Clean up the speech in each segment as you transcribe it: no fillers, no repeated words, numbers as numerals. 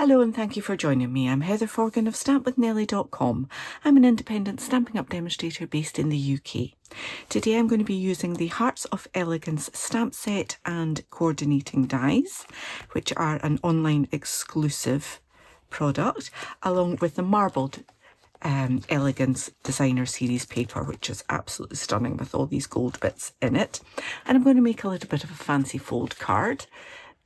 Hello and thank you for joining me. I'm Heather Forgan of stampwithnellie.com. I'm an independent Stampin' Up demonstrator based in the UK. Today I'm going to be using the Hearts of Elegance stamp set and coordinating dies, which are an online exclusive product, along with the Marbled Elegance designer series paper, which is absolutely stunning with all these gold bits in it. And I'm going to make a little bit of a fancy fold card.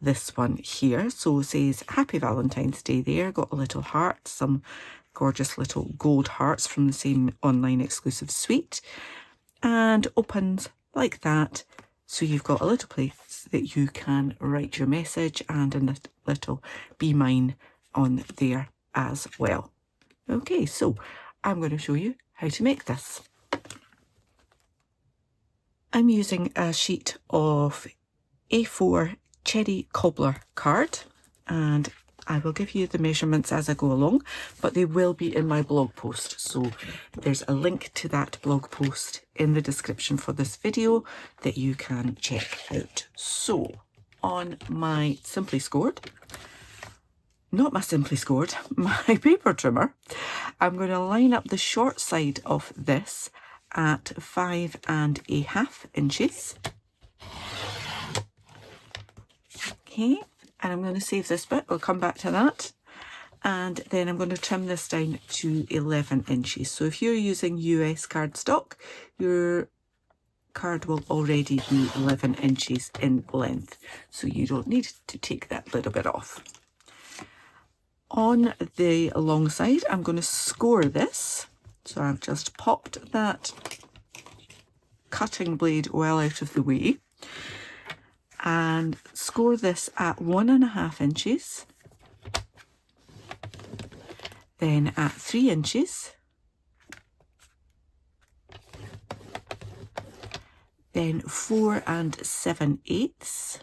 This one here, so it says Happy Valentine's Day there, got a little heart, some gorgeous little gold hearts from the same online exclusive suite, and opens like that, so you've got a little place that you can write your message and a little Be Mine on there as well. Okay, so I'm going to show you how to make this. I'm using a sheet of A4 cherry cobbler card, and I will give you the measurements as I go along, but they will be in my blog post, so there's a link to that blog post in the description for this video that you can check out. So on my Simply Scored, not my Simply Scored, my paper trimmer, I'm going to line up the short side of this at 5½ inches. Okay, and I'm going to save this bit, we'll come back to that, and then I'm going to trim this down to 11 inches. So if you're using US cardstock, your card will already be 11 inches in length, so you don't need to take that little bit off. On the long side, I'm going to score this, so I've just popped that cutting blade well out of the way, and score this at 1½ inches, then at 3 inches, then 4 7/8.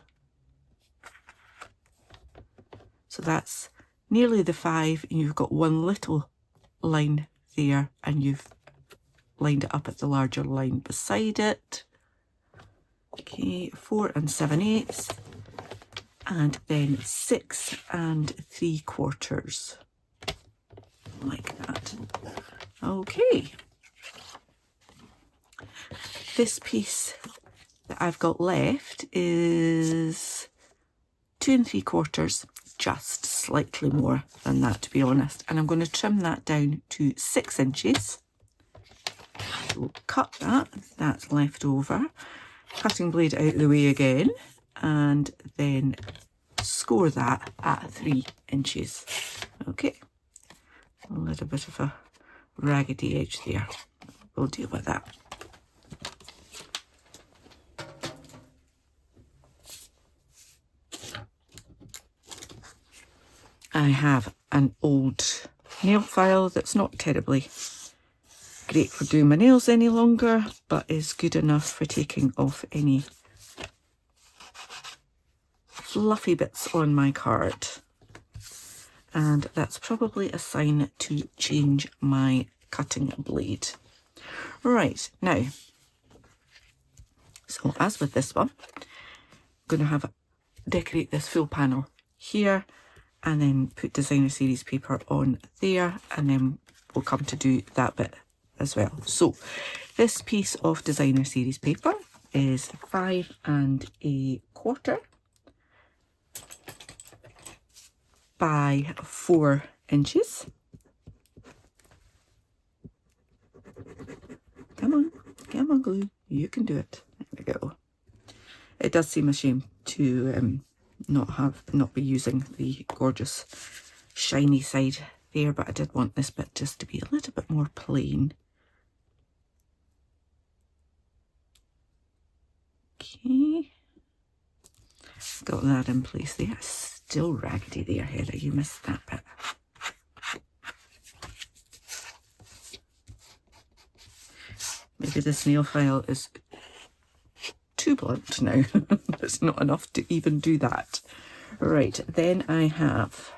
So that's nearly the 5, and you've got one little line there, and you've lined it up at the larger line beside it. Okay, 4 7/8, and then 6 3/4, like that. Okay, this piece that I've got left is 2 3/4, just slightly more than that, to be honest, and I'm going to trim that down to 6 inches. So cut that, that's left over. Cutting blade out the way again, and then score that at 3 inches. Okay, a little bit of a raggedy edge there, we'll deal with that. I have an old nail file that's not terribly great for doing my nails any longer, but is good enough for taking off any fluffy bits on my card. And that's probably a sign to change my cutting blade. Right, now, so as with this one, I'm going to decorate this full panel here, and then put designer series paper on there, and then we'll come to do that bit as well. So this piece of designer series paper is 5 1/4 by 4 inches. Come on glue, you can do it. There we go. It does seem a shame to not be using the gorgeous shiny side there, but I did want this bit just to be a little bit more plain. Okay, got that in place there. Still raggedy there, Heather, you missed that bit. Maybe this nail file is too blunt now. It's not enough to even do that. Right, then I have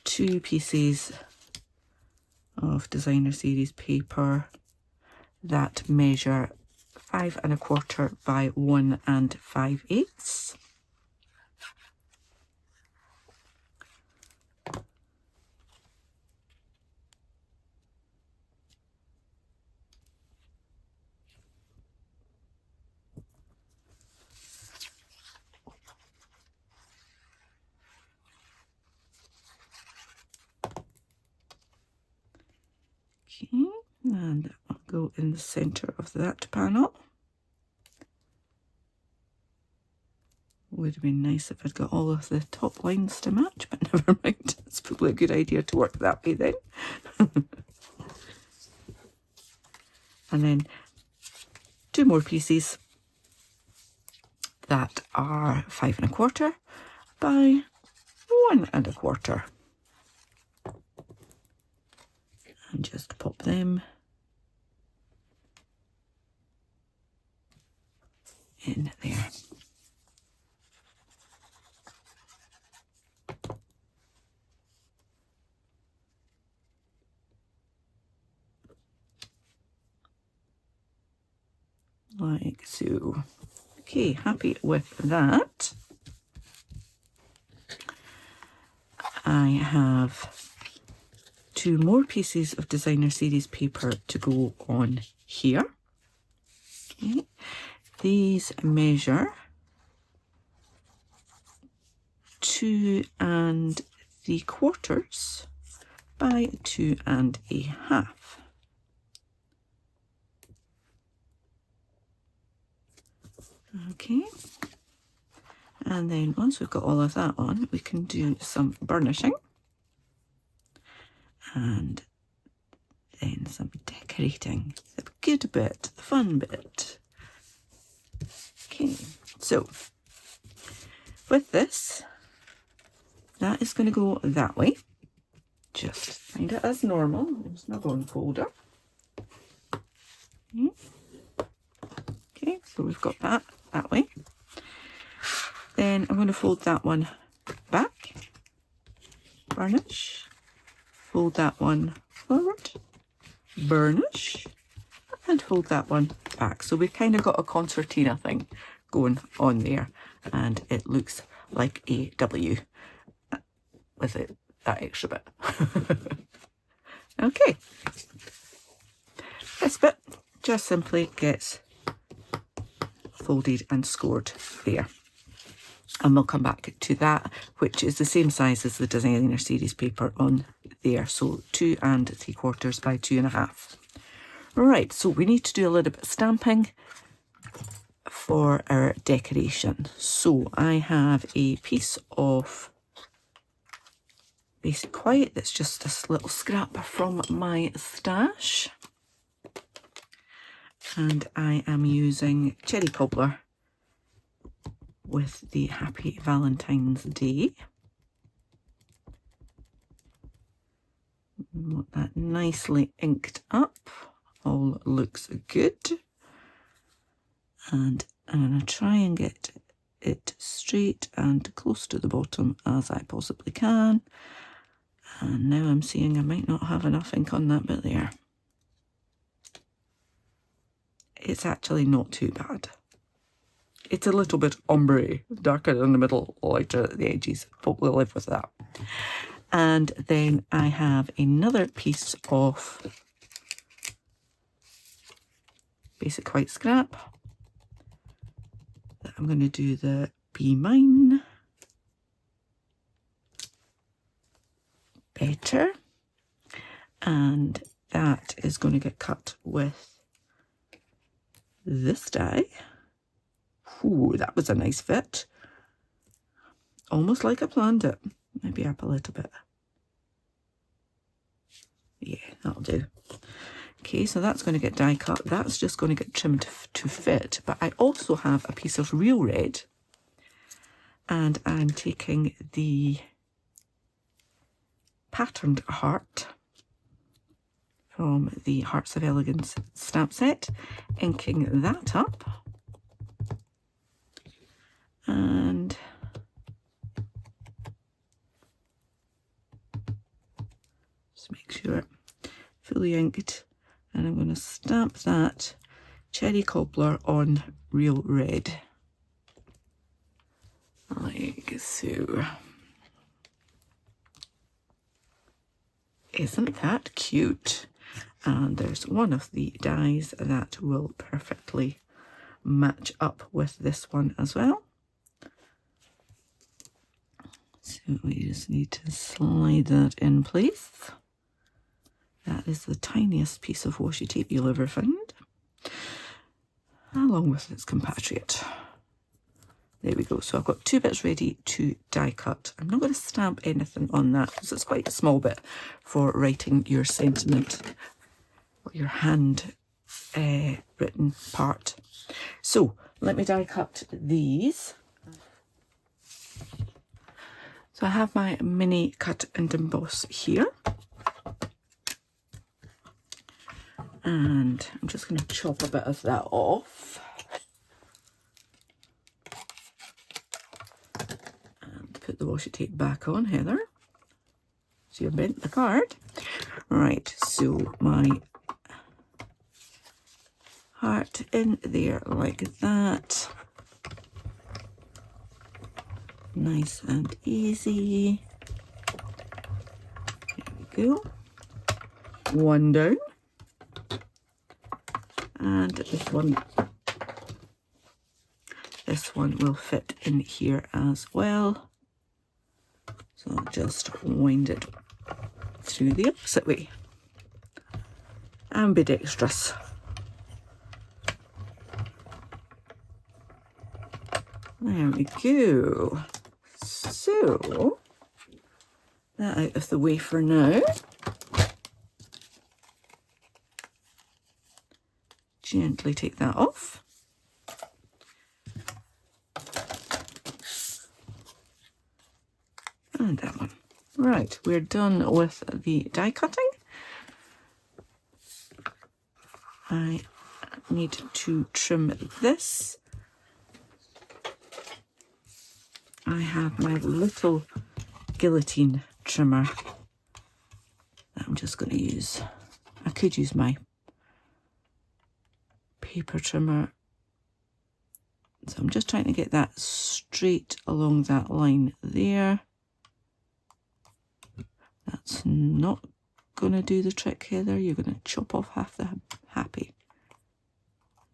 2 pieces of designer series paper that measure 5 1/4 by 1 5/8. Okay, and I'll go in the center of that panel. Would have been nice if I'd got all of the top lines to match, but never mind. It's probably a good idea to work that way then. And then 2 more pieces that are 5 1/4 by 1 1/4. And just pop them in there. Like so. Okay, happy with that. I have 2 more pieces of designer series paper to go on here. Okay. These measure 2 3/4 by 2 1/2. Okay, and then once we've got all of that on, we can do some burnishing and then some decorating. The good bit, the fun bit. Okay, so with this, that is going to go that way. Just find it as normal. There's my bone folder. Okay, so we've got that way. Then I'm going to fold that one back, burnish, fold that one forward, burnish, and fold that one back. So we've kind of got a concertina thing going on there, and it looks like a W with it, that extra bit. Okay, this bit just simply gets folded and scored there. And we'll come back to that, which is the same size as the designer series paper on there. So 2 3/4 by 2 1/2. Right, so we need to do a little bit of stamping for our decoration. So I have a piece of basic white that's just this little scrap from my stash. And I am using Cherry Cobbler with the Happy Valentine's Day. Want that nicely inked up. All looks good. And I'm going to try and get it straight and close to the bottom as I possibly can. And now I'm seeing I might not have enough ink on that bit there. It's actually not too bad. It's a little bit ombre, darker in the middle, lighter at the edges, but we'll live with that. And then I have another piece of basic white scrap that I'm going to do the Be Mine better, and that is going to get cut with this die. Ooh, that was a nice fit. Almost like I planned it. Maybe up a little bit. Yeah, that'll do. Okay, so that's going to get die cut. That's just going to get trimmed to fit. But I also have a piece of real red. And I'm taking the patterned heart from the Hearts of Elegance stamp set, inking that up. And just make sure fully inked, and I'm going to stamp that Cherry Cobbler on real red like so. Isn't that cute? And there's one of the dies that will perfectly match up with this one as well. So we just need to slide that in place. That That is the tiniest piece of washi tape you'll ever find, along with its compatriot. There we go. So I've got 2 bits ready to die cut. I'm not going to stamp anything on that because it's quite a small bit for writing your sentiment or your hand written part. So let me die cut these. So I have my mini cut and emboss here. And I'm just going to chop a bit of that off. And put the washi tape back on, Heather. So you bent the card. Right, so my heart in there like that. Nice and easy. There we go. One down. And this one will fit in here as well. So I'll just wind it through the opposite way. Ambidextrous. There we go. So, that out of the way for now. Gently take that off. And that one. Right, we're done with the die cutting. I need to trim this. I have my little guillotine trimmer that I'm just going to use. I could use my paper trimmer. So I'm just trying to get that straight along that line there. That's not going to do the trick, Heather. You're going to chop off half the happy.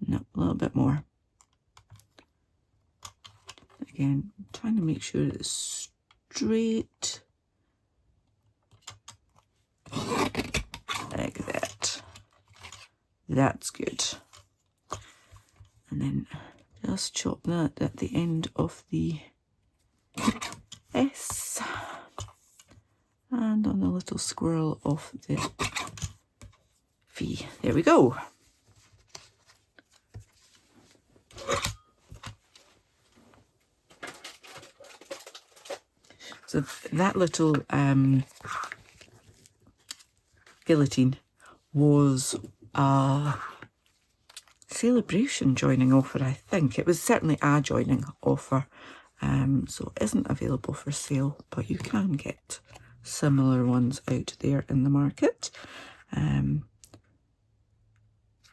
No, a little bit more. Again, trying to make sure it's straight. Like that. That's good. And then just chop that at the end of the S. And on the little squirrel of the V. There we go. So that little guillotine was a celebration joining offer, I think. It was certainly a joining offer, so it isn't available for sale, but you can get similar ones out there in the market.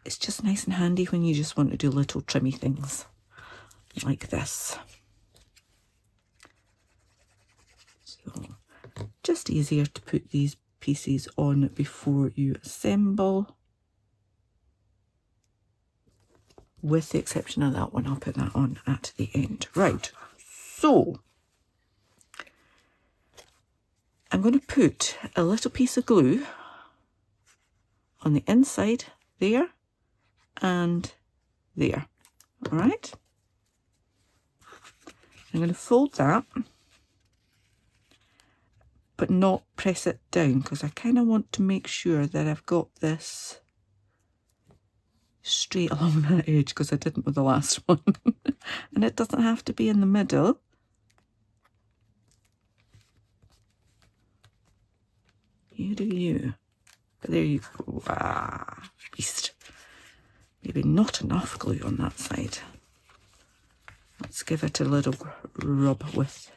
It's just nice and handy when you just want to do little trimmy things like this. So just easier to put these pieces on before you assemble. With the exception of that one, I'll put that on at the end. Right, so I'm going to put a little piece of glue on the inside there and there. All right. I'm going to fold that, but not press it down, because I kind of want to make sure that I've got this straight along that edge, because I didn't with the last one. And it doesn't have to be in the middle. You do you. But there you go. Ah, beast. Maybe not enough glue on that side. Let's give it a little rub with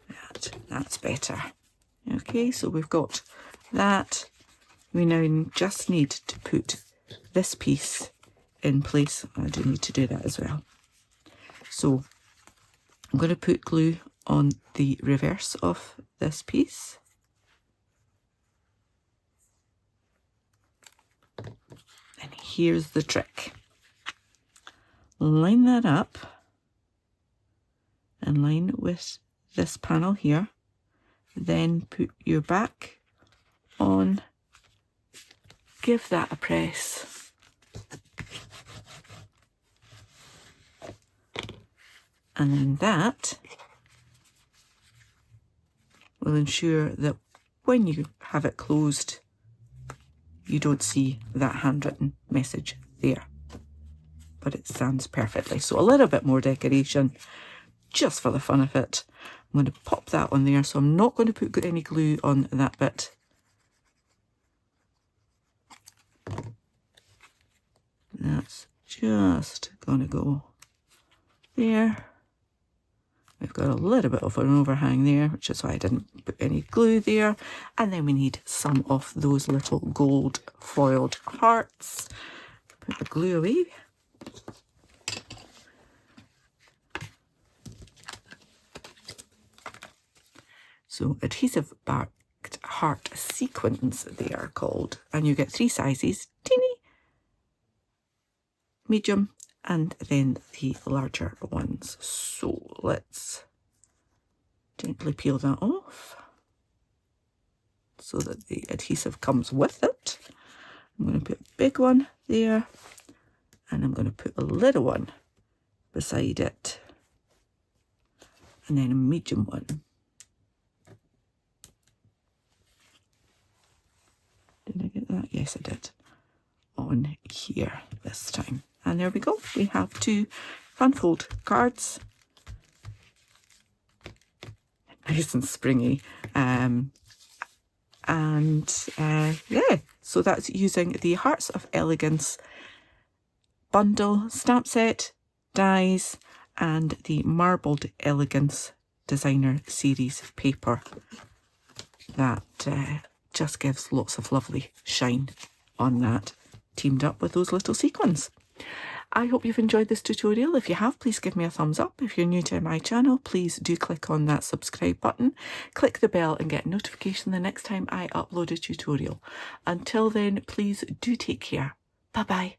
that. That's better. Okay, so we've got that. We now just need to put this piece in place. I do need to do that as well. So I'm going to put glue on the reverse of this piece. And here's the trick. Line that up and line with this panel here. Then put your back on give that a press. And then that will ensure that when you have it closed, you don't see that handwritten message there. But it stands perfectly. So a little bit more decoration, just for the fun of it. I'm going to pop that on there, so I'm not going to put any glue on that bit. That's just going to go there. We've got a little bit of an overhang there, which is why I didn't put any glue there. And then we need some of those little gold foiled hearts. Put the glue away. So adhesive backed heart sequins they are called. And you get 3 sizes, teeny, medium, and then the larger ones. So let's gently peel that off so that the adhesive comes with it. I'm going to put a big one there, and I'm going to put a little one beside it, and then a medium one. Did I get that? Yes, I did. On here this time. And there we go. We have 2 fan-fold cards. Nice and springy. Yeah, so that's using the Hearts of Elegance bundle stamp set, dies, and the Marbled Elegance designer series paper. That just gives lots of lovely shine on that, teamed up with those little sequins. I hope you've enjoyed this tutorial. If you have, please give me a thumbs up. If you're new to my channel, please do click on that subscribe button. Click the bell and get a notification the next time I upload a tutorial. Until then, please do take care. Bye-bye.